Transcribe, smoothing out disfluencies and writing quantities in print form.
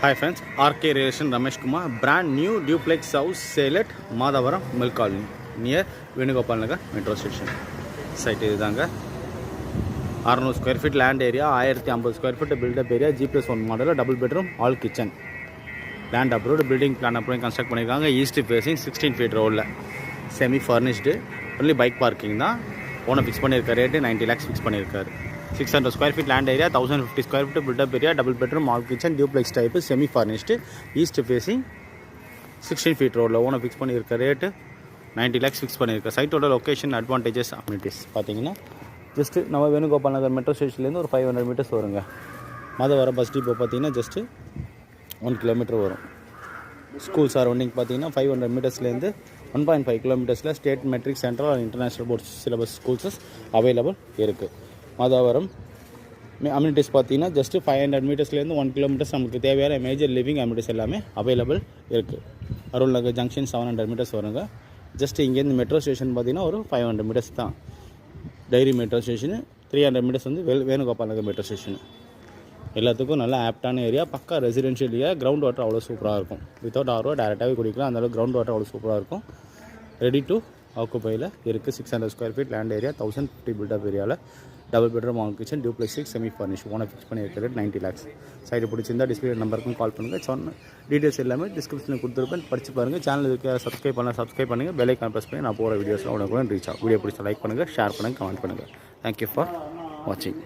Hi friends, RK Relation Ramesh Kumar, brand new duplex house sale at Madavaram Milk Colony near Venugopal Nagar Metro Station. Site is 600 square feet land area, 1050 square feet build up area, G+1 model, double bedroom, all kitchen. Land approved, building plan approved, construct பண்ணிருக்காங்க. East facing 16 feet road, semi furnished, only bike parking தான். Owner fix பண்ணியிருக்க rate 90 lakhs fix பண்ணியிருக்காரு. 600 square feet land area, 1050 square feet build up area, double bedroom, all kitchen, duplex type, semi furnished, east facing 16 feet road. Owner fix பண்ணியிருக்க rate 90 lakhs fix பண்ணியிருக்க. சைட்டோட location, advantages, amenities பார்த்தீங்கன்னா just நம்ம Venugopal Nagar metro ஸ்டேஷன்லேருந்து ஒரு 500 meters வருங்க. Madhavaram bus depot பார்த்தீங்கன்னா just 1 kilometer வரும். ஸ்கூல் சரௌண்டிங் பார்த்தீங்கன்னா 500 metersலேருந்து 1.5 kilometers state matric central and international board syllabus schools available இருக்குது. மாதவரம் அம்யூனிட்டிஸ் பார்த்தீங்கன்னா ஜஸ்ட்டு 500 metersலேருந்து 1 kilometer நமக்கு தேவையான மேஜர் லிவிங் அம்யூனிட்டிஸ் எல்லாமே அவைலபிள் இருக்குது. அருள் நகர் ஜங்ஷன் 700 meters வருங்க. ஜஸ்ட்டு இங்கேருந்து மெட்ரோ ஸ்டேஷன் பார்த்தீங்கன்னா ஒரு 500 meters தான். டைரி மெட்ரோ ஸ்டேஷனு 300 meters வந்து வேணுகோபால் நகர் மெட்ரோ ஸ்டேஷனு. எல்லாத்துக்கும் நல்ல ஆப்டான ஏரியா, பக்கா ரெசிடென்ஷியல் ஏரியா. கிரவுண்ட் வாட்டர் அவ்வளோ சூப்பராக இருக்கும். வித்தவுட் ஆர்வோ டேரெக்டாகவே குடிக்கலாம். அந்தளவுக்கு கிரவுண்ட் வாட்டர் அவ்வளோ சூப்பராக இருக்கும். ரெடி டு ஆக்குப்பையில் இருக்குது. 600 square feet land area, 1050 built up ஏரியாவில் double bedroom, hall kitchen, duplex 6 semi furnish. Owner fix பண்ணி இருக்கிறது 90 lakhs. சைடு பிடிச்சிருந்தா டிஸ்பிளே நம்பருக்கும் கால் பண்ணுங்கள். சொன்ன டீட்டெயில்ஸ் எல்லாமே டிஸ்கிரிப்ஷனில் கொடுத்துருப்பேன், படித்து பாருங்கள். சேனல் இதுக்கு சப்ஸ்கிரைப் பண்ணுங்கள். பெல் ஐக்கான் ப்ரெஸ் பண்ணி நான் போகிற வீடியோஸ்லாம் உடனே ரீச் ஆகும். வீடியோ பிடிச்சா லைக் பண்ணுங்கள், ஷேர் பண்ணுங்கள், கமெண்ட் பண்ணுங்கள். தேங்க்யூ ஃபார் வாட்சிங்.